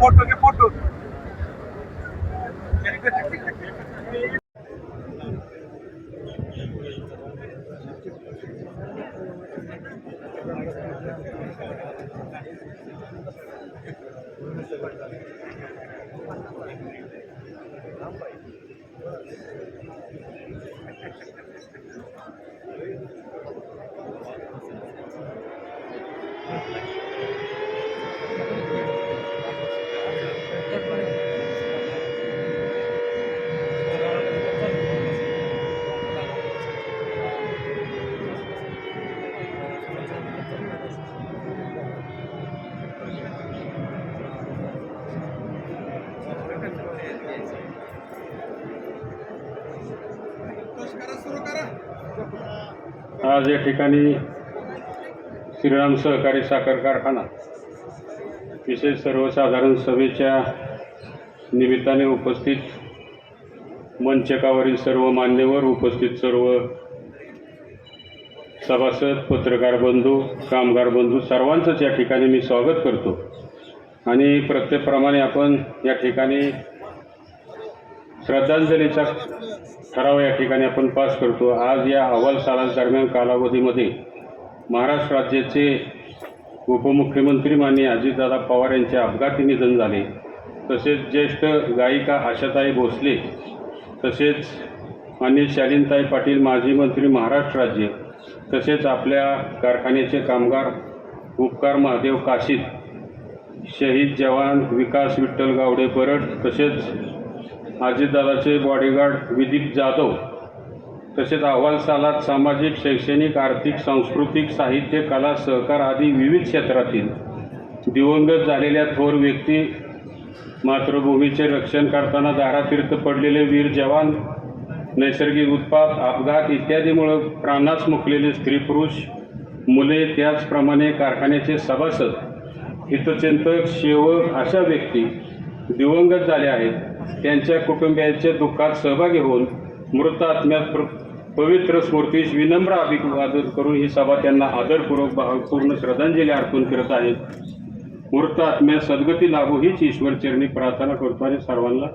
Photo के photo आज या ठिकाणी श्रीराम सहकारी साखर कारखाना विशेष सर्वसाधारण सभेच्या निमित्ताने उपस्थित मंचकावरील सर्व मान्यवर, उपस्थित सर्व सभासद, पत्रकार बंधू, कामगार बंधू सर्वांचंच या ठिकाणी मी स्वागत करतो। आणि प्रत्येकप्रमाणे आपण या ठिकाणी श्रद्धांजलीचा ठराव या ठिकाणी आपण पास करतो। आज या अहवाल सालादरम्यान कालावधीमध्ये महाराष्ट्र राज्याचे उपमुख्यमंत्री माननीय अजितदादा पवार यांचे अपघाती निधन झाले। तसेच ज्येष्ठ गायिका आशाताई भोसले, तसेच माननीय शालीनताई पाटील माजी मंत्री महाराष्ट्र राज्य, तसेच आपल्या कारखान्याचे कामगार उपकार महादेव काशीद, शहीद जवान विकास विठ्ठल गावडे परट, तसेच अजितदादाचे बॉडीगार्ड विदीप जाधव, तसेच अहवाल सालाद सामाजिक, शैक्षणिक, आर्थिक, सांस्कृतिक, साहित्य, कला, सहकार आदी विविध क्षेत्रातील दिवंगत झालेल्या थोर व्यक्ती, मातृभूमीचे रक्षण करताना दारातीर्थ पडलेले वीर जवान, नैसर्गिक उत्पात, अपघात इत्यादीमुळे प्राणास मुकलेले स्त्री पुरुष, मुले, त्याचप्रमाणे कारखान्याचे सभासद, हितचिंतक, सेवक अशा व्यक्ती दिवंगत झाले आहेत। त्यांच्या कुटुंबियांच्या दुःखात सहभागी होऊन मृत आत्म्यास पवित्र स्मृतीस विनम्र अभिवादन करून ही सभा त्यांना आदरपूर्वक भावपूर्ण श्रद्धांजली अर्पण करत आहे। मृत आत्म्यास सद्गती लाभो हीच ईश्वरचरणी प्रार्थना करतो आणि सर्वांना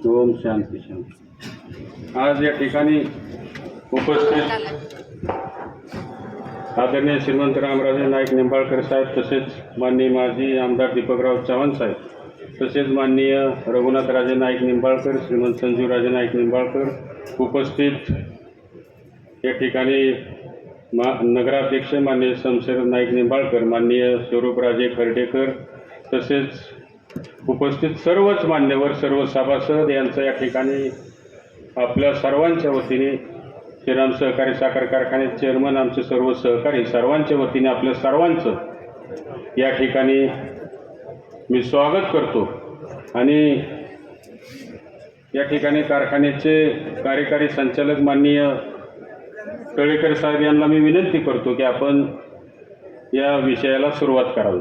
ओम शांती शांती। आज या ठिकाणी उपस्थित आदरणीय श्रीमंत रामराजे नाईक निंबाळकर साहेब, तसेच माननीय माजी आमदार दीपकराव चव्हाण साहेब, तसेच माननीय रघुनाथराजे नाईक निंबाळकर, श्रीमंत संजीवराजे नाईक निंबाळकर, उपस्थित या ठिकाणी नगराध्यक्ष माननीय शमशेर नाईक निंबाळकर, माननीय स्वरूपराजे खर्डेकर, तसेच उपस्थित सर्वच मान्यवर, सर्व सभासद यांचं या ठिकाणी आपल्या सर्वांच्या वतीने श्रीराम सहकारी साखर कारखान्याचे चेअरमन, आमचे सर्व सहकारी सर्वांच्या वतीने आपल्या सर्वांचं या ठिकाणी मी स्वागत करतो। आणि या ठिकाणी कारखान्याचे कार्यकारी संचालक माननीय तळेकर साहेब यांना मी विनंती करतो की आपण या विषयाला सुरुवात करावी।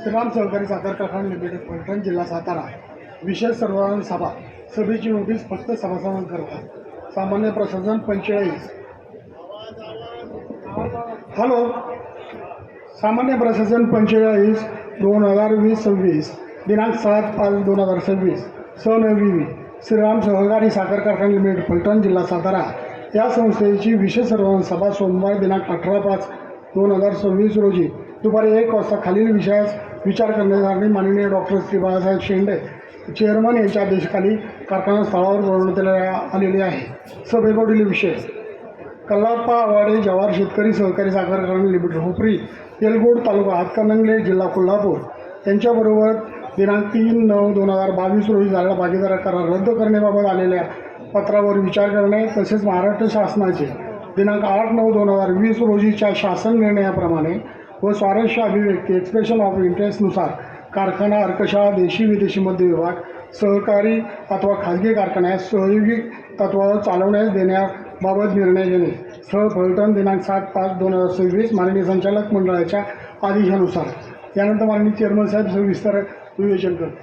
श्रीराम सहकारी साखर कारखाना लिमिटेड फलटण जिल्हा सातारा विशेष सर्वसाधारण सभा सभेची नोटीस फक्त सभासदांकरता. सामान्य प्रशासन 45. हॅलो. सामान्य प्रशासन 45 2020-26 दिनांक 7/5/2026 सनवी श्रीराम सहकारी साखर कारखाना लिमिटेड फलटण जिल्हा सातारा या संस्थेची विशेष सर्वसाधारण सभा सोमवार दिनांक 18/5/2026 रोजी दुपारी 1 वाजता खालील विषयास विचार करण्यासाठी माननीय डॉक्टर श्री बाळासाहेब शेंडे चेअरमन यांच्या आदेशाखाली कारखाना स्थळावर बोलवण्यात आलेले आहे. सभेपुढील विषय: कल्लाप्पा आवाडे जवाहर शेतकरी सहकारी साखर कारखाना लिमिटेड हुपरी तेलगोड तालुका हातकणंगले जिल्हा कोल्हापूर यांच्याबरोबर दिनांक 3/9/2022 रोजी झालेला भागीदारी करार रद्द करण्याबाबत आलेल्या पत्रावर विचार करणे तसेच महाराष्ट्र शासनाचे दिनांक 8/9/2020 रोजीच्या शासन निर्णयाप्रमाणे व स्वारस्य अभिव्यक्ती एक्सप्रेशन ऑफ इंटरेस्टनुसार कारखाना अर्कशाळा देशी विदेशी मध्य विभाग सहकारी अथवा खाजगी कारखान्यास सहयोगी तत्वावर चालवण्यास देण्याबाबत निर्णय घेणे. स्थळ फलटण दिनांक 7/5/2026 माननीय संचालक मंडळाच्या आदेशानुसार. यानंतर माननीय चेअरमन साहेब सविस्तर विवेचन करतात.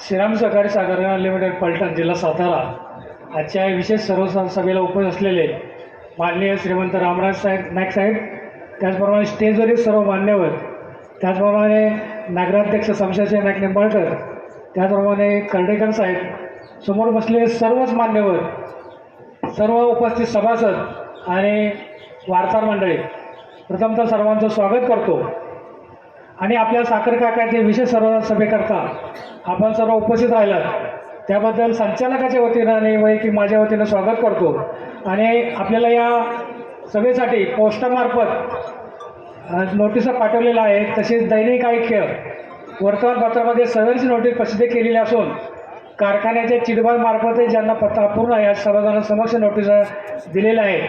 श्रीराम सहकारी साखर कारखाना लिमिटेड फलटण जिल्हा सातारा आजच्या विशेष सर्वसाधारण सभेला उपस्थित असलेले माननीय श्रीमंत रामराज नाईक साहेब, त्याचप्रमाणे स्टेजवरील सर्व मान्यवर, त्याचप्रमाणे नगराध्यक्ष शमशेरसिंह नाईक निंबाळकर, त्याचप्रमाणे कर्डेकर साहेब, समोर बसलेले सर्वच मान्यवर, सर्व उपस्थित सभासद आणि वार्ताहर मंडळी, प्रथमतः सर्वांचं स्वागत करतो. आणि आपल्या साखर कारखान्याचे विशेष सर्व सभेकरता आपण सर्व उपस्थित राहिलात त्याबद्दल संचालकाच्या वतीनं आणि वैयक्तिक माझ्या वतीनं स्वागत करतो. आणि आपल्याला या सभेसाठी पोस्टामार्फत नोटिसा पाठवलेल्या आहेत. तसेच दैनिक ऐक्य वर्तमानपत्रामध्ये सदरची नोटीस प्रसिद्ध केलेली असून कारखान्याच्या चिडबाळमार्फत ज्यांना पत्ता अपूर्ण या सर्वजणांसमक्ष नोटीस दिलेल्या आहेत.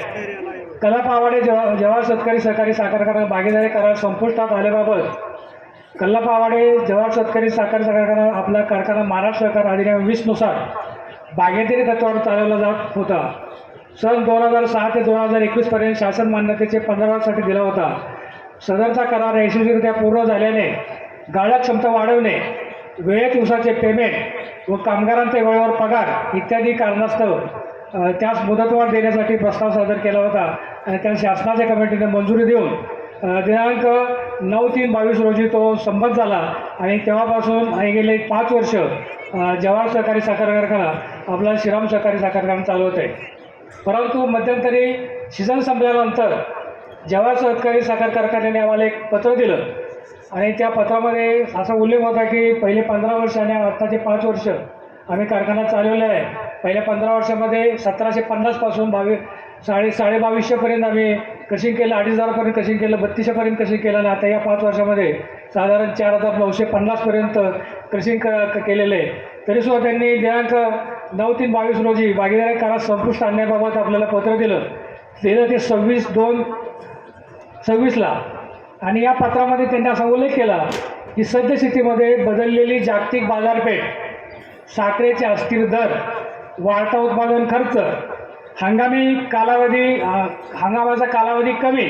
कल्लाप्पा आवाडे जवाहर शेतकरी सहकारी साखर कारखाना भागीदारी करार संपुष्टात आल्याबाबत कल्लाप्पा आवाडे जवाहर शेतकरी साखर कारखाना आपला कारखाना महाराष्ट्र सरकार अधिनियम 20 नुसार भागीदारी तत्वावर चालवला जात होता. सन 2006 ते 2021 पर्यंत शासन मान्यतेचे 15 वर्षासाठी दिला होता. सदरचा करार यशस्वीरित्या पूर्ण झाल्याने गाळप क्षमता वाढवणे, वेळेत दिवसाचे पेमेंट व कामगारांचा वेळेवर पगार इत्यादी कारणास्तव त्यास मुदतवाढ देण्यासाठी प्रस्ताव सादर केला होता आणि त्या शासनाच्या कमिटीने मंजुरी देऊन दिनांक 9/3/22 रोजी तो संमत झाला. आणि तेव्हापासून गेले 5 वर्ष जवाहर सहकारी साखर कारखाना आपला श्रीराम सहकारी साखर कारखाना चालवत आहे. परंतु मध्यंतरी सीझन संपल्यानंतर जवाहर सहकारी साखर कारखान्याने आम्हाला एक पत्र दिलं आणि त्या पत्रामध्ये असा उल्लेख होता की पहिले 15 वर्ष आणि आत्ताचे 5 वर्ष आम्ही कारखाना चालवला आहे. पहिल्या 15 वर्षामध्ये 1750 पासून 22,500पर्यंत आम्ही क्रशिंग केलं, 2,500पर्यंत क्रशिंग केलं, 3200पर्यंत क्रशिंग केलं आणि आता या 5 वर्षामध्ये साधारण 4,950पर्यंत क्रशिंग केलेलं आहे. तरीसुद्धा त्यांनी दिनांक 9/3/22 रोजी भागीदारी करार संपुष्ट आणण्याबाबत आपल्याला पत्र दिलं ते 26/2/26ला. आणि या पत्रामध्ये त्यांनी असा उल्लेख केला की सद्यस्थितीमध्ये बदललेली जागतिक बाजारपेठ, साखरेचे अस्थिर दर, वाढता उत्पादन खर्च, हंगामाचा कालावधी कमी,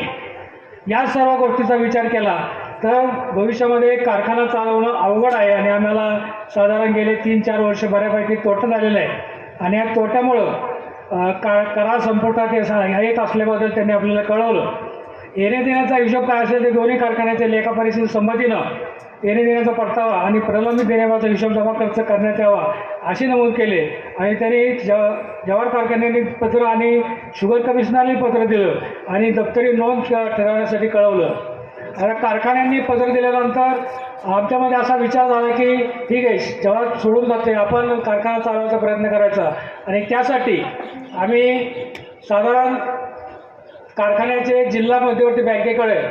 या सर्व गोष्टीचा विचार केला तर भविष्यामध्ये कारखाना चालवणं अवघड आहे आणि आम्हाला साधारण गेले 3-4 वर्ष बऱ्यापैकी तोटा झालेला आहे. आणि या तोट्यामुळं करार संपुष्टात येत असल्याबद्दल त्यांनी आपल्याला कळवलं. येणे देण्याचा हिशोब काय असेल ते दोन्ही कारखान्याच्या लेखापरीक्षेच्या संमतीनं येणे देण्याचा परतावा आणि प्रलंबित देण्याचा हिशोब जमा खर्च करण्यात यावा असे नमूद केले. आणि त्यांनी जवाहर कारखान्याने पत्र आणि शुगर कमिशनरने पत्र दिलं आणि दप्तरी नोंद ठरवण्यासाठी कळवलं. आता कारखान्यांनी पत्र दिल्यानंतर आमच्यामध्ये असा विचार झाला की ठीक आहे, जवाहर सोडून जाते, आपण कारखाना चालवायचा प्रयत्न करायचा. आणि त्यासाठी आम्ही साधारण कारखान्याचे जिल्हा मध्यवर्ती बँकेकडे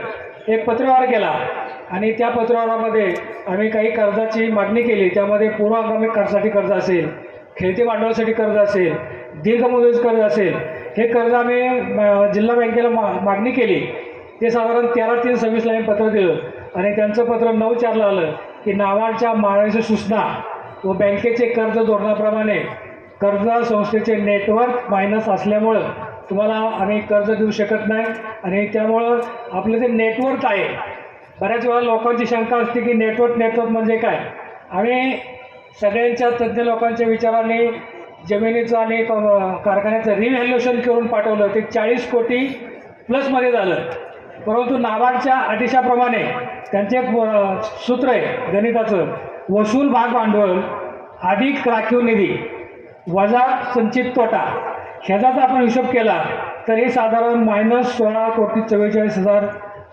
एक पत्रव्यवहार केला आणि त्या पत्रव्यवहारामध्ये आम्ही काही कर्जाची मागणी केली. त्यामध्ये पूर्व हंगामी कर्जासाठी कर्ज असेल, खेळती भांडवलासाठी कर्ज असेल, दीर्घ मुदतीचे कर्ज असेल, हे कर्ज आम्ही जिल्हा बँकेला मागणी केली. ते साधारण 13/3/26ला आम्ही पत्र दिलं आणि त्यांचं पत्र 9/4ला आलं की नावाच्या माळ्याची सूचना व बँकेचे कर्ज धोरणाप्रमाणे कर्ज संस्थेचे नेटवर्क मायनस असल्यामुळं तुम्हाला आम्ही कर्ज देऊ शकत नाही आणि त्यामुळं आपलं जे नेटवर्क आहे बऱ्याच वेळा लोकांची शंका असते की नेटवर्क म्हणजे काय. आम्ही सगळ्यांच्या तज्ज्ञ लोकांच्या विचाराने जमिनीचं आणि कारखान्याचं रिव्हॅल्युएशन करून पाठवलं. ते 40 कोटी प्लसमध्ये झालं. परंतु नाबार्डच्या आदेशाप्रमाणे त्यांचे एक सूत्र आहे गणिताचं, वसूल भाग भांडवल अधिक राखीव निधी वजा संचित तोटा, ह्याचा जर आपण हिशोब केला तर हे साधारण -16,44,00,000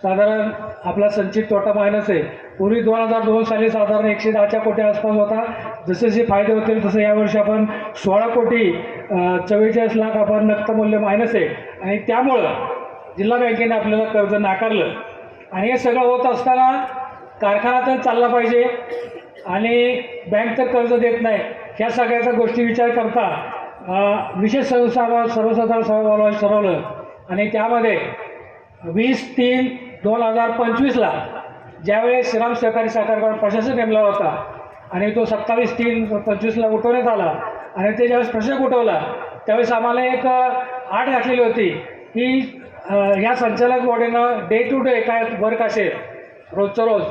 साधारण आपला संचित तोटा मायनस आहे. पूर्वी 2002 साली साधारण 110 कोटी आसपास होता. जसे जसे फायदे होतील तसं यावर्षी आपण 16,44,00,000 आपण नक्त मूल्य मायनस आहे. आणि त्यामुळं जिल्हा बँकेने आपल्याला कर्ज नाकारलं. आणि हे सगळं होत असताना कारखाना तर चालला पाहिजे आणि बँक तर कर्ज देत नाही. ह्या सगळ्याचा गोष्टी विचार करता विशेष सर्वसाधारण सभा बोलवायला ठरवलं. आणि त्यामध्ये 20/3/2025 ज्यावेळेस श्रीराम सहकारी साखर कारखाना प्रशासक नेमला होता आणि तो 27/3/25 उठवण्यात आला. आणि ते ज्यावेळेस प्रशासक उठवला त्यावेळेस आम्हाला एक आठ घातलेली होती की ह्या संचालक बॉडीनं डे टू डे काय वर्क असेल रोजचं रोज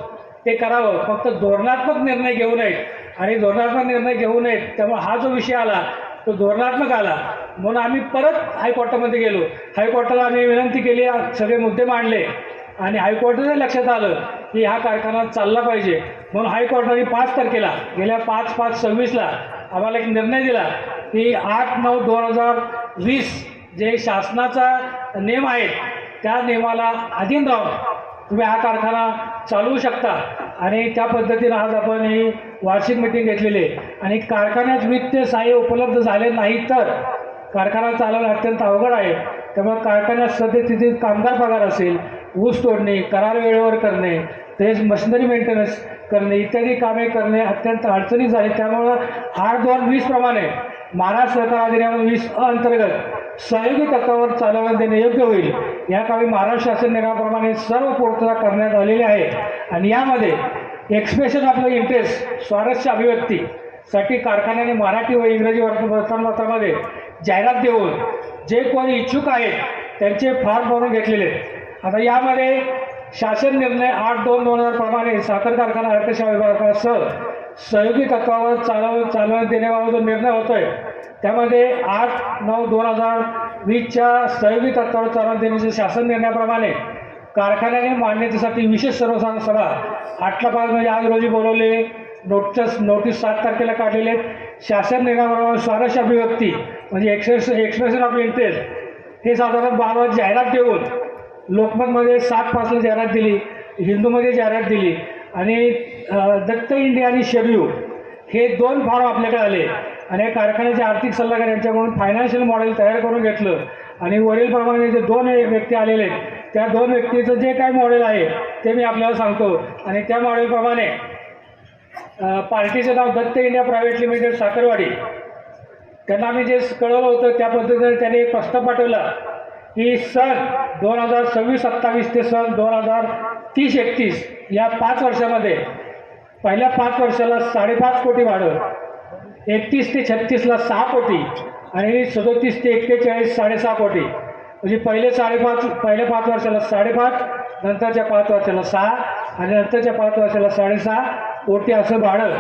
ते करावं, फक्त धोरणात्मक निर्णय घेऊ नयेत. आणि धोरणात्मक निर्णय घेऊ नयेत त्यामुळे हा जो विषय आला तो धोरणात्मक आला. म्हणून आम्ही परत हायकोर्टामध्ये गेलो. हायकोर्टाला आम्ही विनंती केली, सगळे मुद्दे मांडले आणि हायकोर्टाच्या लक्षात आलं की हा कारखाना चालला पाहिजे. म्हणून हायकोर्टाने 5 तारखेला गेल्या 5/5/26 आम्हाला एक निर्णय दिला की 8/9/2020 जे शासनाचा नियम आहे त्या नियमाला अधीन राहून तुम्ही हा कारखाना चालवू शकता. आणि त्या पद्धतीनं आज आपण ही वार्षिक मीटिंग घेतलेली आहे. आणि कारखान्यात वित्तीय सहाय्य उपलब्ध झाले नाही तर कारखाना चालवणं अत्यंत अवघड आहे. त्यामुळे कारखान्यात सद्यस्थितीत कामगार पगार असेल, ऊस तोडणे, करार वेळेवर करणे, तसेच मशिनरी मेंटेनन्स करणे इत्यादी कामे करणे अत्यंत अडचणीत झाले. त्यामुळं 8/2/20 प्रमाणे महाराष्ट्र सहकार अधिनियम 20 अंतर्गत सहयोगी तत्वावर चालवण्यात देणे योग्य होईल. या कामी महाराष्ट्र शासन नियमाप्रमाणे सर्व पूर्तता करण्यात आलेली आहे. आणि यामध्ये एक्सप्रेशन ऑफ द इंटरेस्ट स्वारस्य अभिव्यक्तीसाठी कारखान्याने मराठी व इंग्रजी वर्तमानपत्रामध्ये जाहिरात देऊन जे कोणी इच्छुक आहेत त्यांचे फॉर्म भरून घेतलेले आहेत. आता यामध्ये शासन निर्णय 8/2/2000 प्रमाणे साखर कारखाना अर्थसेवा विभागासह सहयोगी तत्वावर चालवण्यात देण्याबाबत जो निर्णय होतो आहे त्यामध्ये 8/9/2020च्या सहयोगी तत्वावर चालवण्यात देण्याच्या शासन निर्णयाप्रमाणे कारखान्याने मान्यतेसाठी विशेष सर्वसाधारण सभा 8/5 म्हणजे आज रोजी बोलवले, नोटीस 7 तारखेला काढलेले आहेत. शासन निर्णयाप्रमाणे स्वारस्य अभिव्यक्ती म्हणजे एक्सप्रेशन ऑफ इंटरेस्ट हे साधारण 12 जाहिरात देऊन लोकमतमध्ये 7/5 जाहिरात दिली, हिंदूमध्ये जाहिरात दिली आणि दत्त इंडिया आणि शेड्यू हे 2 फॉर्म आपल्याकडे आले. आणि कारखान्याचे आर्थिक सल्लागार यांच्याकडून फायनान्शियल मॉडेल तयार करून घेतलं. आणि वरीलप्रमाणे जे 2 व्यक्ती आलेले आहेत त्या 2 व्यक्तीचं जे काय मॉडेल आहे ते मी आपल्याला सांगतो. आणि त्या मॉडेलप्रमाणे पार्टीचं नाव Datta India private limited Sakharwadi, त्यांना आम्ही जे कळवलं होतं त्या पद्धतीने त्यांनी एक प्रस्ताव पाठवला की सन 2026-27 ते सन 2030-31 या 5 वर्षामध्ये पहिल्या 5 वर्षाला 5.5 कोटी भाडं, 31 ते 36ला 6 कोटी आणि 37 ते 41 6.5 कोटी. म्हणजे पहिल्या 5 वर्षाला 5.5, नंतरच्या 5 वर्षाला 6 आणि नंतरच्या 5 वर्षाला 6.5 कोटी असं भाडं.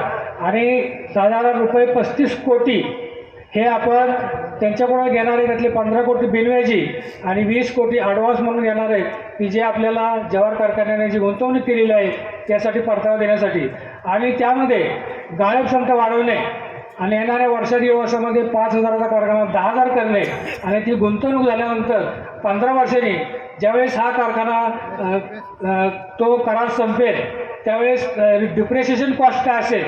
आणि साधारण रुपये 35 कोटी हे आपण त्यांच्याकडून घेणार आहे. त्यातले 15 कोटी बिनव्याजी आणि 20 कोटी ॲडव्हान्स म्हणून येणार आहेत की जे आपल्याला जवाहर कारखान्याने जी गुंतवणूक केलेली आहे त्यासाठी परतावा देण्यासाठी. आणि त्यामध्ये गाळप क्षमता वाढवणे आणि येणाऱ्या वर्षामध्ये 5,000चा कारखाना 10,000 करणे आणि ती गुंतवणूक झाल्यानंतर 15 वर्षांनी ज्यावेळेस हा कारखाना तो करार संपेल त्यावेळेस डिप्रिसिएशन कॉस्ट काय असेल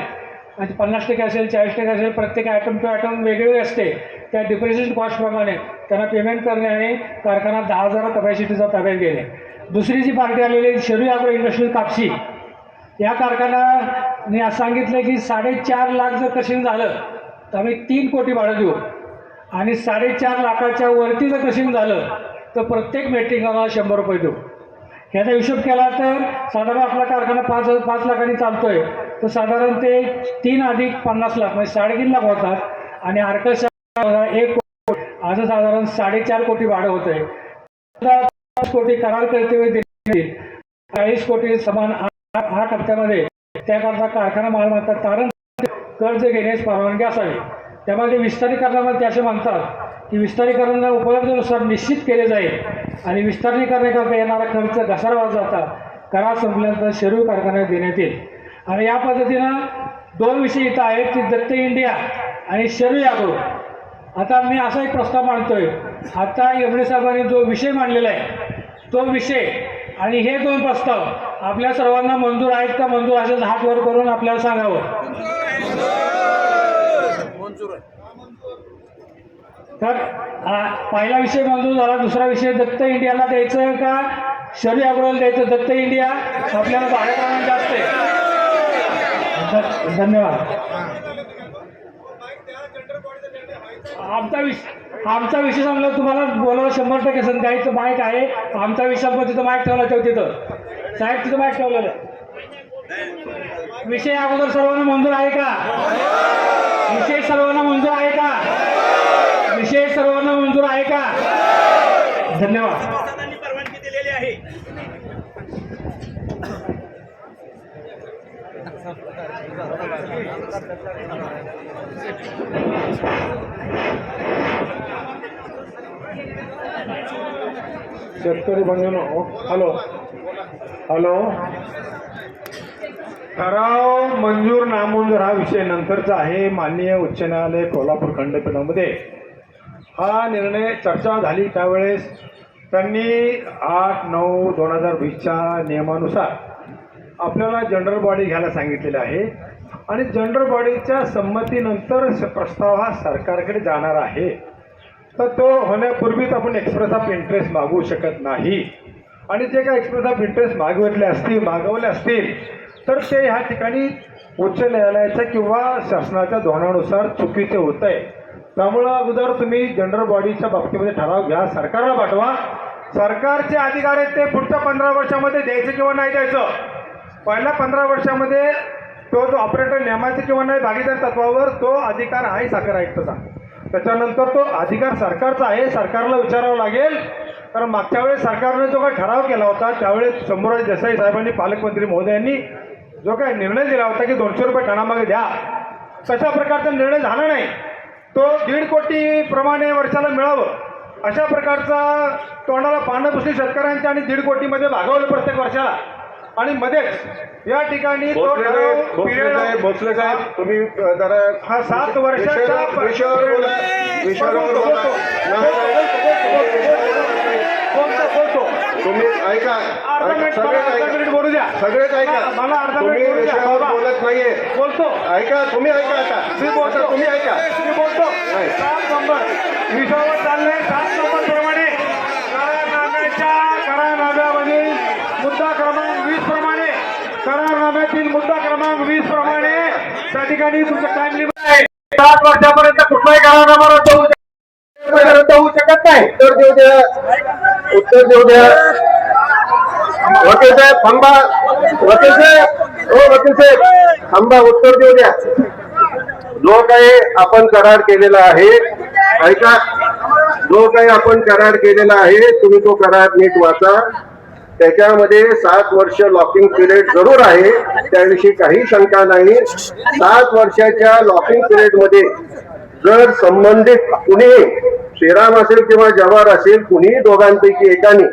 आणि 50% असेल, 40% असेल, प्रत्येक ॲटम टू ॲटम वेगवेगळे असते. त्या डिप्रिसिएशन कॉस्टप्रमाणे त्यांना पेमेंट करणे आणि कारखाना 10,000 कपॅसिटीचा ताब्यात घेणे. दुसरी जी पार्टी आलेली शेड्यू ॲग्रो इंडस्ट्रियल कापशी या कारखान्याने असं सांगितलं की 4.5 लाख जर क्रशिंग झालं तर आम्ही 3 कोटी भाडं देऊ आणि 4.5 लाखाच्या वरती जर क्रशिंग झालं तर प्रत्येक मेट्रिकाला 100 रुपये देऊ. ह्याचा हिशोब केला तर साधारण आपला कारखाना 5 लाखांनी चालतो आहे तर साधारण ते 3 अधिक 50 लाख म्हणजे 3.5 लाख होतात. आणि आर्कशा 1 कोटी असं साधारण 4.5 कोटी भाडं होतं आहे. 5 कोटी करार करते 40 कोटी समान 8 हप्त्यामध्ये त्याकरता कारखाना मालमत्ता तारण कर्ज घेण्यास परवानगी असावी. त्यामध्ये विस्तारीकरणामध्ये ते असे म्हणतात की विस्तारीकरण उपलब्धतेनुसार निश्चित केले जाईल आणि विस्तारीकरणाकरता येणारा खर्च घसारा जाता करार संपल्यानंतर शरीर कारखान्यात देण्यात येईल. आणि या पद्धतीनं 2 विषय इथं आहेत की दत्त इंडिया आणि शरीर यादव. आता मी असा एक प्रस्ताव मांडतोय. आता एवढे साहेबांनी जो विषय मांडलेला आहे तो विषय आणि हे 2 प्रस्ताव आपल्या सर्वांना मंजूर आहेत का? मंजूर असेल हात वर करून आपल्याला सांगावं. तर पहिला विषय मंजूर झाला. दुसरा विषय दत्त इंडियाला द्यायचं का शरीर अग्रवाल द्यायचं? दत्त इंडिया आपल्याला भाड्याप्रमाणे जास्त आहे. धन्यवाद. आमचा विषय सांगला तुम्हाला बोलावं 100% संध्याकाळी तो माईक आहे. आमचा विषय पण तिथं माईक ठेवला ठेव तिथं साहेब तिथं माईक ठेवलेलं. विषय अगोदर सर्वांना मंजूर आहे का? विषय सर्वांना मंजूर आहे का? विषय सर्वांना मंजूर आहे का? धन्यवाद. परवानगी दिलेली आहे. शेतकरी बंधूंनो, हॅलो हॅलो, ठराव मंजूर नामंजूर हा विषय नंतरचा आहे. माननीय उच्च न्यायालय कोल्हापूर खंडपीठामध्ये हा निर्णय चर्चा झाली त्यावेळेस त्यांनी 8/9/2020च्या नियमानुसार आपल्याला जनरल बॉडी घ्यायला सांगितलेलं आहे आणि जनरल बॉडीच्या संमतीनंतर प्रस्ताव हा सरकारकडे जाणार आहे. तर तो होण्यापूर्वीच आपण एक्सप्रेस ऑफ इंटरेस्ट मागवू शकत नाही आणि जे काही एक्सप्रेस ऑफ इंटरेस्ट मागवले असतील तर ते ह्या ठिकाणी उच्च न्यायालयाच्या किंवा शासनाच्या धोरणानुसार चुकीचे होत आहे. त्यामुळं अगोदर तुम्ही जनरल बॉडीच्या बाबतीमध्ये ठराव घ्या, सरकारला पाठवा. सरकारचे अधिकार आहेत ते पुढच्या 15 वर्षामध्ये द्यायचं किंवा नाही द्यायचं. पहिल्या 15 वर्षामध्ये तो जो ऑपरेटर नेमायचा किंवा नाही भागीदार तत्वावर तो अधिकार आहे साखर आयुक्ताचा. त्याच्यानंतर तो अधिकार सरकारचा आहे, सरकारला विचारावं लागेल. कारण मागच्या वेळेस सरकारने जो काही ठराव केला होता त्यावेळेस शंभूराज देसाई साहेबांनी पालकमंत्री महोदयांनी जो काही निर्णय दिला होता की 200 रुपये टनामागे द्या, तशा प्रकारचा निर्णय झाला नाही. तो 1.5 कोटी प्रमाणे वर्षाला मिळावं अशा प्रकारचा तोंडाला पानं पुसली शेतकऱ्यांच्या आणि 1.5 कोटीमध्ये भागवलं प्रत्येक वर्षाला. आणि मध्येच या ठिकाणी तो भोसले साहेब तुम्ही जरा हा 7 वर्षाचा तुम्ही ऐका, बोलू द्या. सगळेच ऐका. मला अर्धा तुम्ही मिनिट विषयावर बोलत नाहीये. बोलतो. ऐका, तुम्ही ऐका. आता मी बोलतो. तुम्ही ऐका. मी बोलतो. 7 नंबर विषयावर चाललंय. 7 नंबर प्रमाणे करारनाम्यामधील मुद्दा क्रमांक 20 प्रमाणे करारनाम्यातील मुद्दा क्रमांक 20 प्रमाणे त्या ठिकाणी तुमचं टाइम लिमिट आहे. 7 वर्षापर्यंत कुठलाही करारनामा रद्द होऊ शकत नाही. उत्तर देऊ द्या. वकील साहेब थांबा. वकील साहेब, हो वकील साहेब थांबा, उत्तर देऊ द्या. जो काही आपण करार केलेला आहे, ऐका, जो काही आपण करार केलेला आहे तुम्ही तो करार नीट वाचा. त्याच्यामध्ये 7 वर्ष लॉकिंग पिरियड जरूर आहे, त्याविषयी काही शंका नाही. 7 वर्षाच्या लॉकिंग पिरियड मध्ये जर संबंधित कुणी श्रीराम असेल किंवा जवाहर असेल, कुणी दोघांपैकी एकाने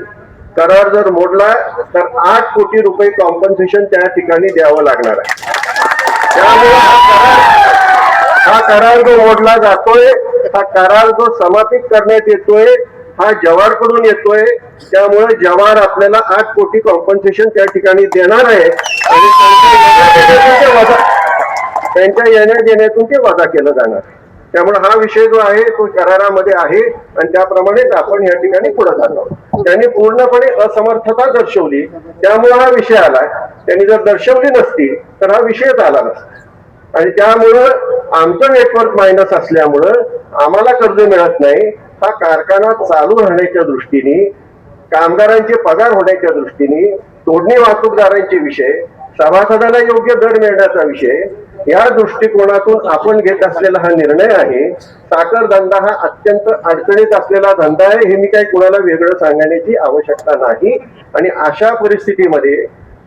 करार जर मोडला तर 8 कोटी रुपये कॉम्पन्सेशन त्या ठिकाणी द्यावं लागणार आहे. त्यामुळे हा करार जो मोडला जातोय, हा करार जो समापित करण्यात येतोय, हा जवाहरकडून येतोय. त्यामुळे जवाहर आपल्याला 8 कोटी कॉम्पन्सेशन त्या ठिकाणी देणार आहे आणि त्यांच्या येण्या देण्यातून ते वजा केलं जाणार. त्यामुळे हा विषय जो आहे तो करारामध्ये आहे आणि त्याप्रमाणेच आपण या ठिकाणी पुढे चाललो. त्यांनी पूर्णपणे असमर्थता दर्शवली, त्यामुळे हा विषय आलाय. त्यांनी जर दर्शवली नसती तर हा विषयच आला नसता. आणि त्यामुळं आमचं नेटवर्क मायनस असल्यामुळं आम्हाला कर्ज मिळत नाही. हा कारखाना चालू राहण्याच्या दृष्टीने, कामगारांचे पगार होण्याच्या दृष्टीने, तोडणी वाहतूकदारांचे विषय, सभासदाला योग्य दर मिळण्याचा विषय, या दृष्टिकोनातून आपण घेत असलेला हा निर्णय आहे. साखर धंदा हा अत्यंत अडचणीत असलेला धंदा आहे, हे मी काही कुणाला वेगळं सांगण्याची आवश्यकता नाही. आणि अशा परिस्थितीमध्ये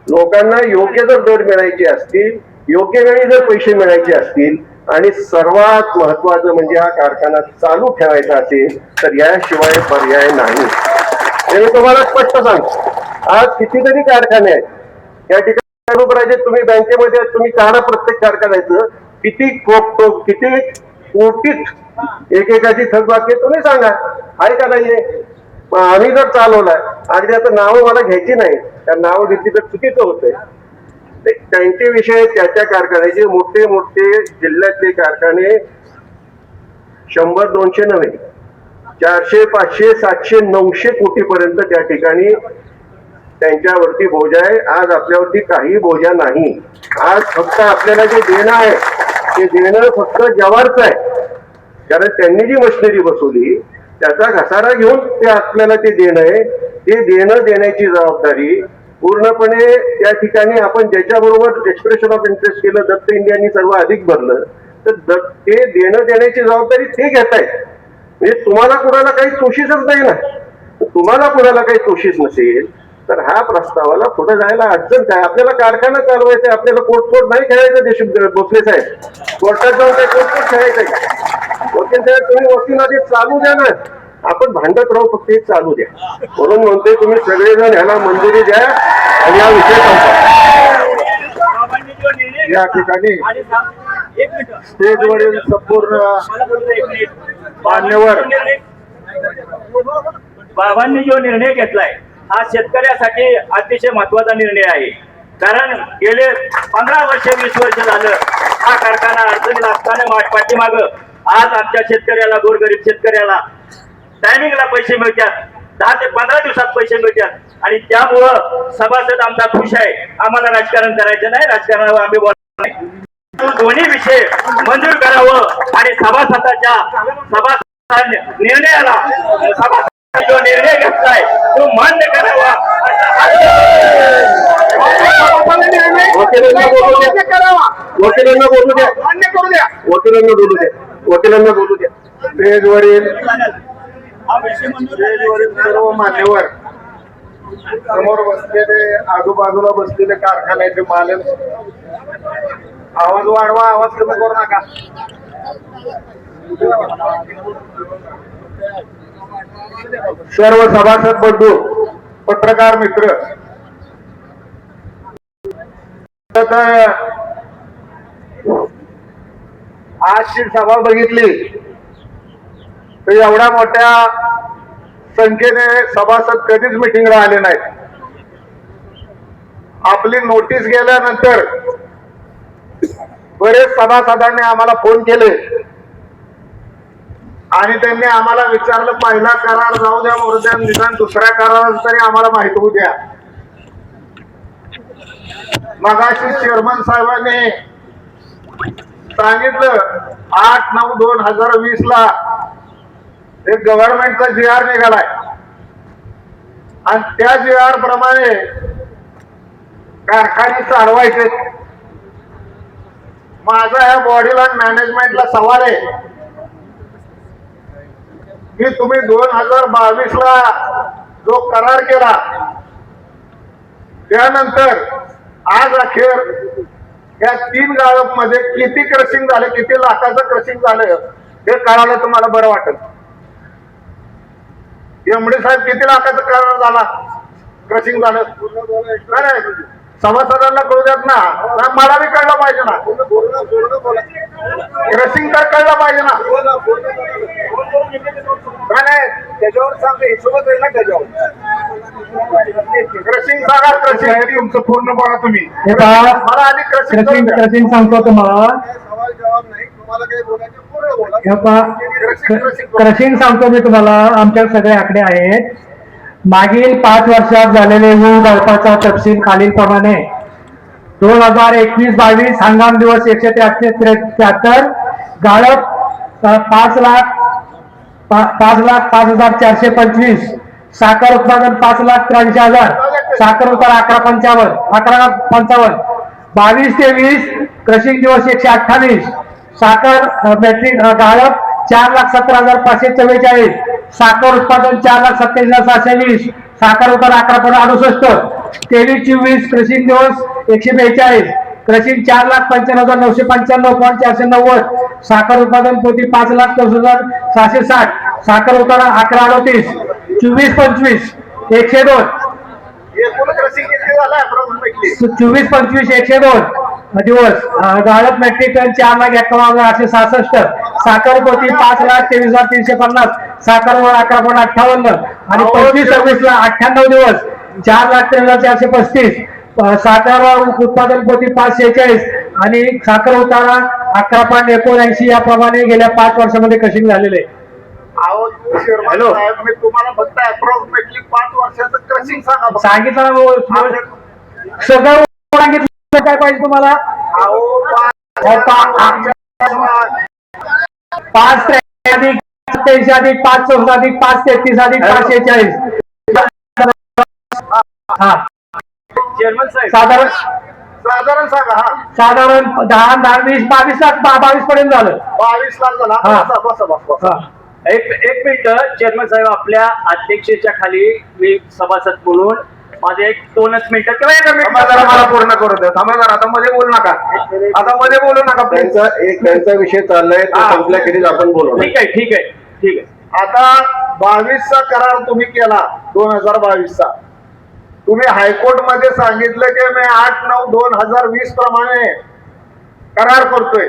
लोकांना योग्य जर दर मिळायचे असतील, योग्य वेळी जर पैसे मिळायचे असतील आणि सर्वात महत्वाचं म्हणजे हा कारखाना चालू ठेवायचा असेल तर याशिवाय पर्याय नाही. हे मी तुम्हाला स्पष्ट सांगतो. आज कितीतरी कारखाने आहेत या ठिकाणी. तुम्ही बँकेमध्ये तुम्ही काढा प्रत्येक कारखान्याचं किती किती कोटीत एकेकाची थकबाकी तुम्ही सांगा, आहे का नाहीये? आम्ही जर चालवलाय, अगदी आता नावं मला घ्यायची नाही, त्या नावं घेतली तर चुकीचं होतंय. त्यांचे विषय त्या कारखान्याचे मोठे मोठे जिल्ह्यातले कारखाने 100-200 नव्हे, 400, 500, 700, 900 कोटीपर्यंत त्या ठिकाणी त्यांच्यावरती बोजा आहे. आज आपल्यावरती काही बोजा नाही. आज फक्त आपल्याला जे देणं आहे ते देणं फक्त जवारचं आहे, कारण त्यांनी जी मशिनरी बसवली त्याचा घसारा घेऊन ते आपल्याला ते देणं आहे. ते देणं देण्याची जबाबदारी पूर्णपणे त्या ठिकाणी आपण ज्याच्याबरोबर एक्सप्रेशन ऑफ इंटरेस्ट केलं, दत्त इंडियानी सर्व अधिक भरलं, तर ते देणं देण्याची जबाबदारी ते घेत आहेत. म्हणजे तुम्हाला कुणाला काही तोशीसच नाही ना. तुम्हाला कुणाला काही तोशीस नसेल तर हा प्रस्तावाला पुढे जायला अडचण काय? आपल्याला कारखाना चालवायचा, आपल्याला कोर्ट नाही खेळायचं. देशमुख भोसले साहेब, कोर्टात जाऊन काही कोर्ट खेळायचंय का? वकील साहेब, तुम्ही वकील आधी चालू द्या ना, आपण भांडत राहू, फक्त हे चालू द्या. म्हणून म्हणतोय तुम्ही सगळेजण ह्याला मंजुरी द्या आणि हा विषय संपवा. या ठिकाणी स्टेजवरील संपूर्ण मान्यवर बाबांनी जो निर्णय घेतलाय हा शेतकऱ्यासाठी अतिशय महत्वाचा निर्णय आहे. कारण गेले 15 वर्ष 20 वर्ष झालं हा कारखाना अडचणीला असताना पाठीमाग आज आमच्या शेतकऱ्याला, गोरगरीब शेतकऱ्याला टायमिंगला पैसे मिळतात, 10 ते 15 दिवसात पैसे मिळतात. आणि त्यामुळं सभासद आमचा खुश आहे. आम्हाला राजकारण करायचं नाही, राजकारणावर आम्ही बोलणार नाही. दोन्ही विषय मंजूर करावं आणि सभासदाच्या निर्णयाला जो निर्णय घेतलाय तो मान्य करावा. वकिलांना बोलू द्या, वकिलांना बोलू द्या. स्टेजवरील सर्व मान्यवर, समोर बसलेले, आजूबाजूला बसलेले कारखान्याचे मालक, आवाज वाढवा, आवाज कमी करू नका. सर्व सभासद बंधू, पत्रकार मित्र, आजची सभा बघितली तर एवढ्या मोठ्या संख्येने सभासद कधीच मिटिंगला आले नाहीत. आपली नोटीस गेल्यानंतर बरेच सभासदांनी आम्हाला फोन केले आणि त्यांनी आम्हाला विचारलं, पहिला करार जाऊ द्या, मोरद्या निदान दुसऱ्या करारात तरी आम्हाला माहिती होऊ द्या. मगाशी चेअरमन साहेबांनी सांगितलं 8/9/2020 ला एक गव्हर्नमेंटचा GR निघालाय आणि त्या GR प्रमाणे कारखाने चालवायचे. माझा ह्या बॉडीला मॅनेजमेंटला सवाल आहे की तुम्ही 2022 ला जो करार केला त्यानंतर आज अखेर या 3 गावांमध्ये किती क्रशिंग झाले, किती लाखाचं क्रशिंग झालं हे कळालं तुम्हाला बरं वाटेल. एमडी साहेब, किती लाखाचा करार झाला, क्रशिंग झालं? नाही, सभासदांना कळू द्यात ना, मला बी कळलं पाहिजे ना, क्रशिंग तर कळलं पाहिजे ना. नाही, त्याच्यावर सांगतो, हिशोबच होईल ना त्याच्यावर. क्रशिंग सांगा, क्रशिंग तुमचं पूर्ण बघा तुम्ही. मला आधी क्रशिंग सांगतो तुम्हाला. क्रशिंग सांगतो मी तुम्हाला. आमच्या सगळे आकडे आहेत. मागील 5 वर्षात झालेले ऊस गाळपाचा तपशील खालीलप्रमाणे: 2021-22 हंगाम दिवस 173 गाळप 5,05,425, साखर उत्पादन 5,83,000, साखर उतार 11,55, 22 ते 20 क्रशिंग दिवस 128, साखर मॅट्रिक गाळप 4,17,544, साखर उत्पादन 4,27,720, साखर उत्पादन 11,68, तेवीस 24 क्रशिंग दिवस 142, क्रशिंग 4,95,995.490, साखर उत्पादन पोती 5,64,660, साखर उत्पादन 11,38, 24-25 102, एकूण क्रसिंग किती झालं approximately? 24-25 102 दिवस, गाळप मॅट्रिक टन 4,51,866, साखर पोती 5,23,350, साखर वर 11,58 आणि 25-26 98 दिवस 4,13,435, साखर उत्पादन पोती 546 आणि साखर उतारा 11,79 याप्रमाणे गेल्या 5 वर्षामध्ये क्रशिंग झालेले आहे. अहो, chairman साहेब, मी तुम्हाला फक्त अप्रॉक्सिमेटली 5 वर्षाचं क्रसिंग सांगा फक्त. सांगितलं सगळं सांगितलं काय पाहिजे तुम्हाला? अहो, 5 अधिक 27 अधिक 5 14 अधिक 5 33 अधिक 546 हा चेअरमन साहेब साधारण साधारण सांगा. हा, साधारण 10 20 22 पर्यंत झालं. 22 लाख झाला. हा. बसा. हा. एक मिनिट चेअरमन साहेब, आपल्या अध्यक्षेच्या खाली मी सभासद म्हणून माझे 2 मिनिटं किंवा 1 मिनिट मला पूर्ण करू द्या. थांबा जरा, आता मध्ये बोलू नका. आता मध्ये बोलू नका. त्यांचा विषय चाललाय संपल्याखेरीज आपण बोलू. ठीक आहे. आता 22चा करार तुम्ही केला, 2022चा. तुम्ही हायकोर्ट मध्ये सांगितलं की मी 8/9/2020 प्रमाणे करार करतोय.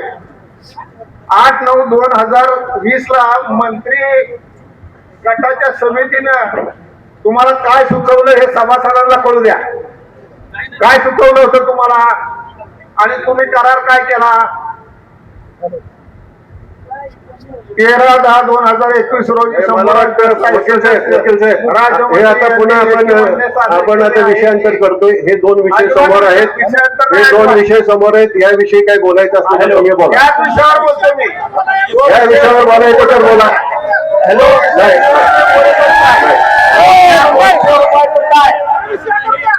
8/9/2020 ला मंत्री गटाच्या समितीनं तुम्हाला काय सुचवलं हे सभासदांना कळू द्या. काय सुचवलं होतं तुम्हाला आणि तुम्ही करार काय केला? 13/10/2021 रोजी हे आता पुन्हा आपण आता विषयांतर करतोय. हे 2 विषय समोर आहेत. हे 2 विषय समोर आहेत. याविषयी काय बोलायचं असलं तर तुम्ही बोला. या विषयावर बोलतो मी. या विषयावर बोलायचं तर बोला. हॅलो,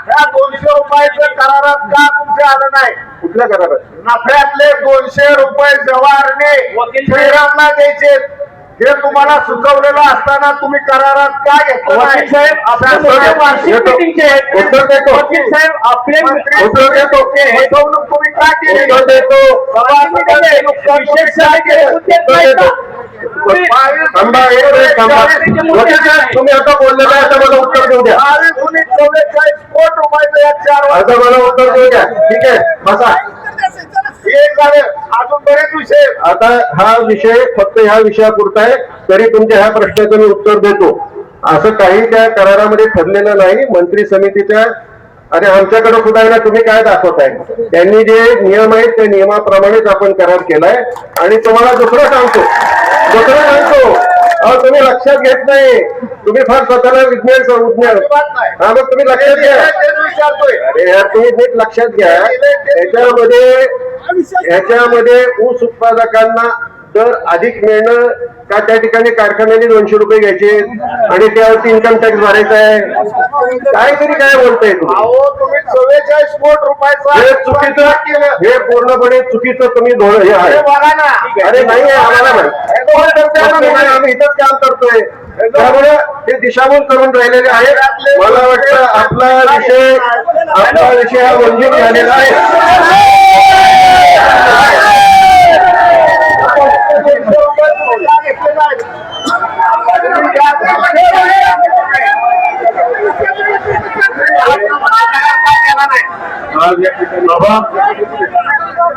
या 200 रुपयाच्या करारात का तुमचे आलं नाही? कुठल्या करारात? नफ्यातले 200 रुपये जवाहरने श्रीरामला द्यायचे हे तुम्हाला सुचवलेलं असताना तुम्ही करारात का घेतलं नाही? साहेब, आपल्या उत्तर देतो. वकील साहेब, आपले उत्तर देतो. फसवणूक तुम्ही का केली? उत्तर देतो. थांबा, एक मिनिट थांबा. वकील साहेब, तुम्ही आता बोललेलं आहे, आता मला उत्तर देऊ द्या. 44 कोटी रुपयाचं या 4 आता मला उत्तर देऊ द्या. ठीक आहे, बसा. एक झालं, अजून बरेच विषय. आता हा विषय फक्त ह्या विषयापुरता आहे. तरी तुमच्या ह्या प्रश्नाचं मी उत्तर देतो. असं काही त्या करारामध्ये ठरलेलं नाही. मंत्री समितीच्या आणि आमच्याकडे सुद्धा आहे ना, तुम्ही काय दाखवताय? त्यांनी जे नियम आहेत त्या नियमाप्रमाणेच आपण करार केलाय. आणि तुम्हाला दुसरं सांगतो. अहो, तुम्ही लक्षात घेत नाही. तुम्ही फार स्वतःला विज्ञान हा, मग तुम्ही लक्षात घ्या. अरे यार, तुम्ही नीट लक्षात घ्या. ह्याच्यामध्ये ऊस उत्पादकांना दर अधिक मिळणं का त्या ठिकाणी कारखान्याने 200 रुपये घ्यायचे आणि त्यावरती इन्कम टॅक्स भरायचा आहे. काहीतरी काय बोलताय तुम्ही? 44 कोटी रुपयाचं हे चुकीचं, हे पूर्णपणे चुकीचं तुम्ही धोरण हे आहे. अरे नाही आहे, आम्हाला आम्ही इथंच काम करतोय. त्यामुळे ते दिशाभूल करून राहिलेले आहेत. मला वाटतं आपला विषय हा मंजूर झालेला आहे.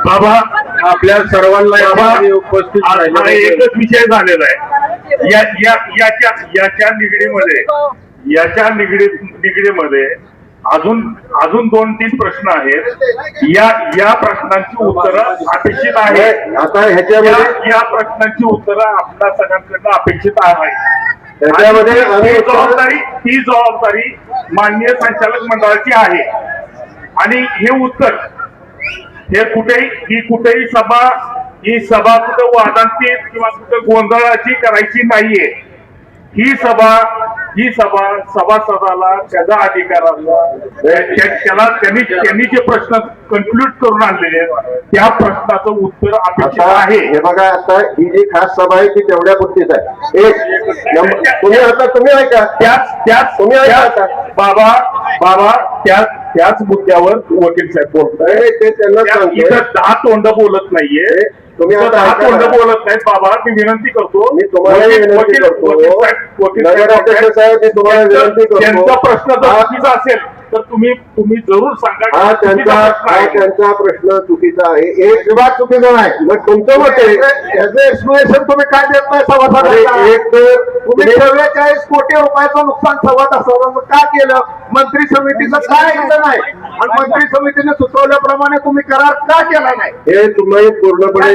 बाबा, आपल्या सर्वांना उपस्थित हा एकच विषय झालेला आहे. याच्या निगडीमध्ये अजून 2-3 प्रश्न आहेत. या प्रश्नांची उत्तरं अपेक्षित आहे. आता ह्याच्यामध्ये या प्रश्नांची उत्तरं आपल्या सगळ्यांकडनं अपेक्षित आहे. त्याच्यामध्ये ती जबाबदारी माननीय संचालक मंडळाची आहे. आणि हे उत्तर हे कुठेही सभा कुठे वादांती किंवा कुठे गोंधळाची करायची नाहीये. ही सभा ही सभा सभासदाला त्याचा अधिकार असतो त्याला त्यांनी जे प्रश्न कन्क्लूड करून आणलेले आहेत त्या प्रश्नाचं उत्तर अपेक्षित आता आहे. हे बघा, आता ही जी खास सभा आहे ती तेवढ्या पुरतीच आहे. तुम्ही ऐका तुम्ही ऐका आता. बाबा त्याच मुद्द्यावर वकील साहेब बोलताय. ते त्यांना सांगतो. इथं 10 तोंड बोलत नाहीये. तुम्ही आता 10 ऐका तोंड ना. बोलत नाहीत. बाबा मी विनंती करतो. मी तुम्हाला विनंती करतो. नगराध्यक्ष साहेब, मी तुम्हाला विनंती करतो. त्यांचा प्रश्न जर हा- चुकीचा असेल तर तुम्ही जरूर सांगा की हा चुकीचा प्रश्न आहे. त्यांचा प्रश्न चुकीचा आहे. एक विभाग चुकीचा नाही. मग तुमचं मत आहे याचं एक्सप्लेनेशन तुम्ही काय देत नाही सभासदांना? एक तर तुम्ही 44 कोटी रुपयाचं नुकसान सभासदांचं का केलं? मंत्री समितीचं काय ऐकलं नाही आणि मंत्री समितीने सुचवल्याप्रमाणे तुम्ही करार का केला नाही? हे तुम्ही पूर्णपणे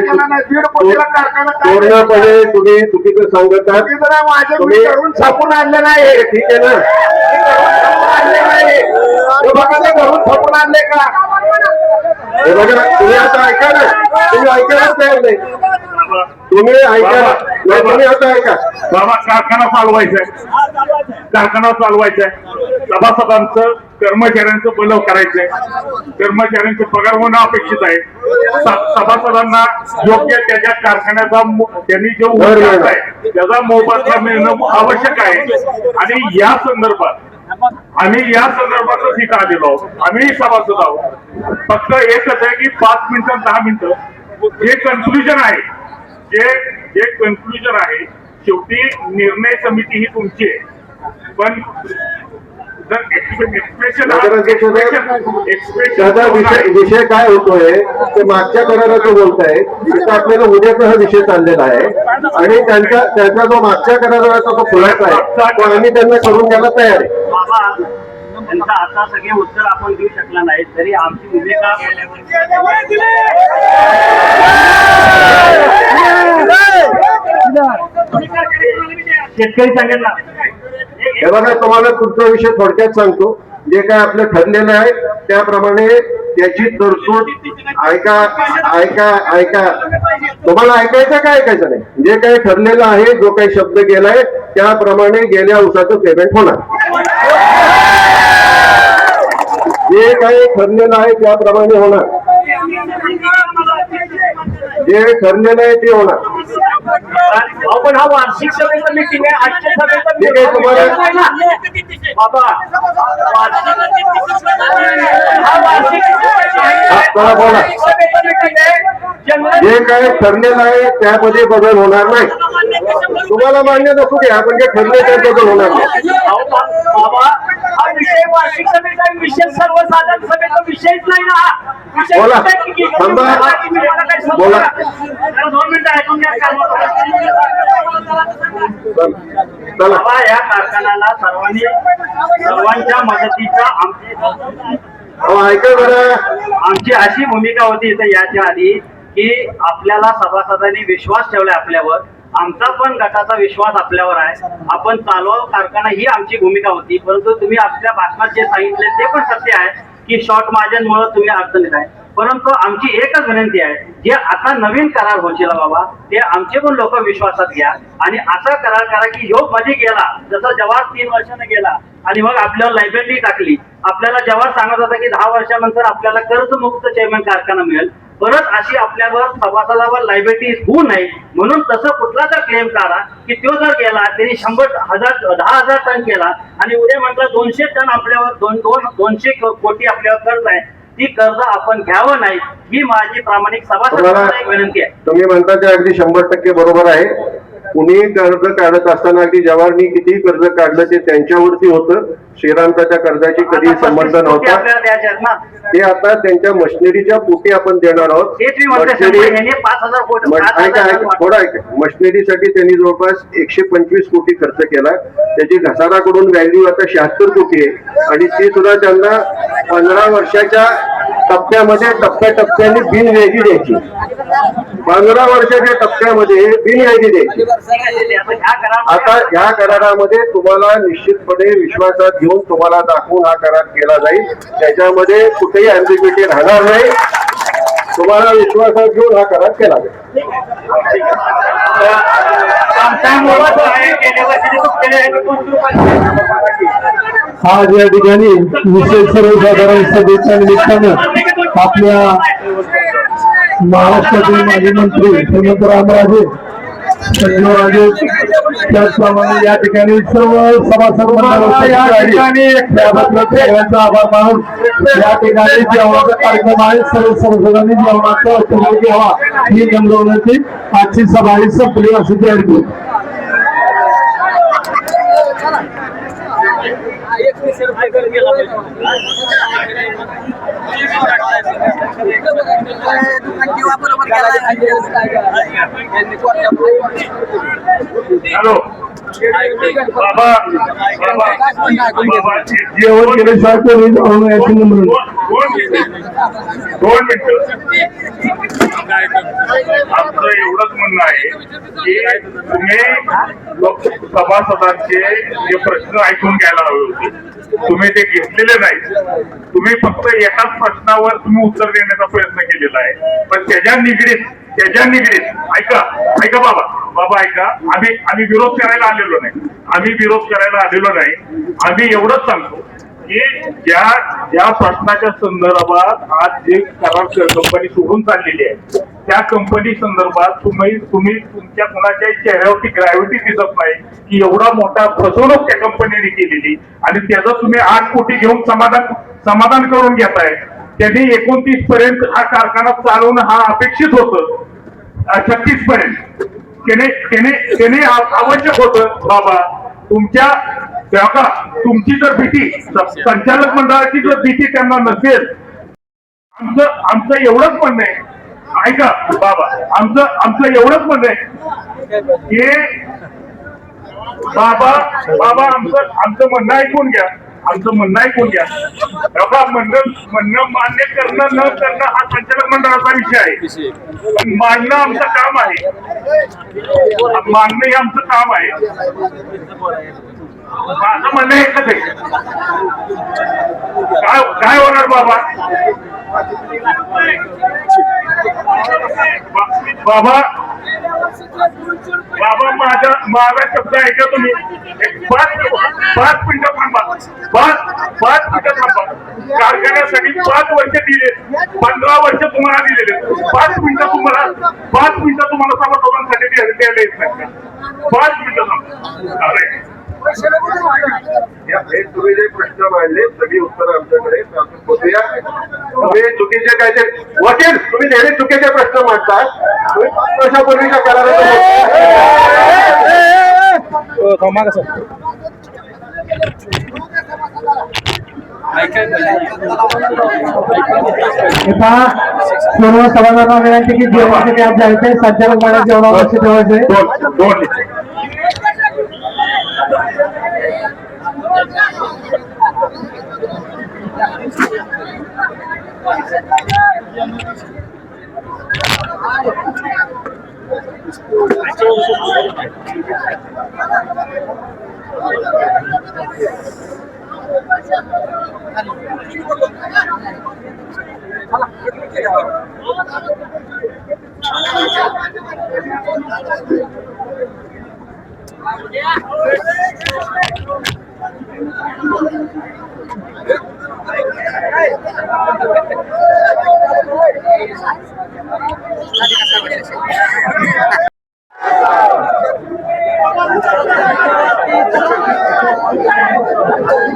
तुम्ही चुकीचं सांगत आहात. माझे करून छापून आणलं नाही. ठीक आहे ना? हे बघा, ते घरून छापून आणले का? हे बघा, तुम्ही आता ऐका ना. तुम्ही ऐकायलाच तयार नाही. तुम्ही ऐका ना. तुम्ही आता ऐका. बाबा कारखाना चालवायचा आहे. सभासदांचं कर्मचाऱ्यांचं बलव करायचंय. कर्मचाऱ्यांचे पगार होणं अपेक्षित आहे. सभासदांना योग्य त्याच्या कारखान्याचा त्यांनी जो उद्योग आहे त्याचा मोबदला मिळणं आवश्यक आहे. आणि या संदर्भात आम्ही यासंदर्भातच इथं आलेलो आहोत. आम्ही सभासद आहोत. फक्त एकच आहे की 5 मिनिटं 10 मिनिटं जे कन्क्लुजन आहे जे कन्क्लुजन आहे शेवटी निर्णय समिती ही तुमची आहे. पण जर त्याचा विषय काय होतोय ते मागच्या कराराचं बोलताय. तिथं आपल्याला उद्याचा हा विषय चाललेला आहे आणि त्यांचा जो मागच्या कराराचा जो खुलासा आहे तो आम्ही त्यांना करून द्यायला तयार आहे. बाबा त्यांचा आता सगळे उत्तर आपण देऊ शकला नाही तरी आमची भूमिका शेतकरी संघटना. हे बघा, तुम्हाला पुढचा विषय थोडक्यात सांगतो. जे काय आपलं ठरलेलं आहे त्याप्रमाणे त्याची तरतूद ऐका तुम्हाला ऐकायचं का ऐकायचं नाही? जे काही ठरलेलं आहे, जो काही शब्द गेलाय त्याप्रमाणे गेल्या उसाचं पेमेंट होणार. जे काही ठरलेलं आहे त्याप्रमाणे होणार. जे ठरलेलं आहे ते होणार. आपण हा वार्षिक सभेचं मीटिंग आहे. आजच्या सभेचं ठीक आहे, तुम्हाला बाबा हा वार्षिक चला बोला. सभेचं मीटिंग आहे. जे काय ठरलेलं आहे त्यामध्ये बदल होणार नाही. तुम्हाला मान्य नसू द्या, पण जे ठरले त्यात बदल होणार नाही. बाबा हा विषय वार्षिक सभेचा विषय सर्वसाधारण सभेचा विषयच नाही ना. हा विषय बोला. थांबा. बोला. 2 मिनिटं ऐकून घ्या. चला. बाबा या कारखान्याला सर्वांच्या मदतीचा ऐका बरं. आमची अशी भूमिका होती इथं याच्या आधी की आपल्याला सभासदांनी विश्वास ठेवलाय आपल्यावर. आमचा पण गटाचा विश्वास आपल्यावर आहे. आपण चालवावं कारखाना ही आमची भूमिका होती. परंतु तुम्ही आपल्या भाषणात जे सांगितले ते पण सत्य आहे की शॉर्ट मार्जिनमुळे तुम्ही अडचणीत आहे. परंतु आमची एकच विनंती आहे, जे आता नवीन करार होईल बाबा ते आमचे पण लोक विश्वासात घ्या आणि असा करार करा की योग मध्ये गेला जसं जवाहर 3 वर्षाने गेला आणि मग आपल्याला लायबिलिटी टाकली. आपल्याला जवाहर सांगत होता की 10 वर्षानंतर आपल्याला कर्जमुक्त चेअरमॅन कारखाना मिळेल. परत अशी आपल्यावर सभासदावर लायबिलिटी होऊ नये म्हणून तसं कुठला तर क्लेम करा की तो जर गेला त्यांनी 10,000 टन केला आणि उद्या म्हटलं 200 टन आपल्यावर 200 कोटी आपल्यावर कर्ज आहे. ती कर्ज आपण घ्यावं नाही ही माझी प्रामाणिक सभासदांना एक विनंती आहे. तुम्ही म्हणता ते अगदी 100% बरोबर आहे. कुणी कर्ज काढत असताना अगदी जवाहरनी किती कर्ज काढलं ते त्यांच्यावरती होतं. श्रीरामच्या कर्जाची कधी संबंध नव्हता. आपल्याला द्यायचे आहेत ना ते आता त्यांच्या मशिनरीच्या पोटी आपण देणार आहोत. मशिनरी 5,000 कोटी थोडा ऐका. मशिनरीसाठी त्यांनी जवळपास 125 कोटी खर्च केला. त्याची घसाराकडून व्हॅल्यू आता 76 कोटी आहे आणि ती सुद्धा त्यांना 15 वर्षाच्या टप्प्यामध्ये टप्प्याटप्प्याने बिनव्याजी द्यायची. 15 वर्षाच्या टप्प्यामध्ये बिनव्याजी द्यायची. आता ह्या करारामध्ये तुम्हाला निश्चितपणे विश्वासात घेऊन तुम्हाला दाखवून हा करार केला जाईल. त्याच्यामध्ये कुठेही अँबिग्युटी राहणार नाही. तुम्हाला विश्वासात घेऊन हा करार केला जाईल. आमचा मुलगा जो आहे गेल्या वर्षी चुकलेले आहे तो 2 रुपये आज या ठिकाणी विशेष सर्वसाधारण सभेच्या निमित्तानं आपल्या महाराष्ट्रातील माजी मंत्री श्रीमंत रामराजे संजयराजे त्याचप्रमाणे या ठिकाणी सर्व सभासद त्याबद्दल सगळ्यांचा आभार मानून या ठिकाणी जेवणाचा कार्यक्रम आहे. सर्व सभासदांनी जेवणाचा उपभोग घ्यावा ही नम्र विनंती. आजची सभा ही संपली अशी जाहीर करू. हॅलो बाबा जेवण केल्याशिवाय कोणी जाऊ याची नम्र दोन मिनिटं आमचं एवढंच म्हणणं आहे की तुम्ही सभासदांचे जे प्रश्न ऐकून घ्यायला हवे होते तुम्ही ते घेतलेले नाही. तुम्ही फक्त एकाच प्रश्नावर तुम्ही उत्तर देण्याचा प्रयत्न केलेला आहे. पण त्याच्या निगडीत ऐका बाबा ऐका. आम्ही विरोध करायला आलेलो नाही. आम्ही एवढंच सांगतो की ज्या प्रश्नाच्या संदर्भात आज जे करार कंपनी सोडून चाललेली आहे त्या कंपनी संदर्भात तुम्ही तुमच्या कुणाच्या चेहऱ्यावरती ग्रॅव्हिटी दिसत नाही की एवढा मोठा फसवणूक त्या कंपनीने केलेली आणि त्याचं तुम्ही 8 कोटी घेऊन समाधान करून घेताय. त्यांनी 29 पर्यंत हा कारखाना चालवणं हा अपेक्षित होतं. 36 पर्यंत त्याने आवश्यक होतं. बाबा तुमची जर भीती संचालक मंडळाची जर भीती त्यांना नसेल आमचं एवढंच म्हणणं आहे. ऐका बाबा आमचं एवढंच म्हणणं आहे की बाबा आमचं म्हणणं ऐकून घ्या. म्हणणं मान्य करणं न करणं हा संचालक मंडळाचा विषय आहे. पण मांडणं आमचं काम आहे. मांडणं हे आमचं काम आहे. माझं म्हणणं एकच आहे. काय होणार बाबा माझा शब्द ऐका तुम्ही. 5 मिनिटं थांबा. 5 मिनिटं थांबा. कारखान्यासाठी 5 वर्ष दिले. 15 वर्ष तुम्हाला दिलेले. 5 मिनिटं तुम्हाला सभासदांसाठी द्यायला येत नाही. 5 मिनिटं थांबा. तुम्ही जे प्रश्न मांडले सगळी उत्तर आमच्याकडे बघूया. तुम्ही चुकीचे काय ते वकील तुम्ही नेहमी चुकीचे प्रश्न मांडतात. वर्षापूर्वीच्या करारात सर्व सभासदांना विनंती की जेवणासाठी आप जायचंय. संचालक मंडळ जेवणावर लक्ष ठेवायचंय.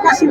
Kasih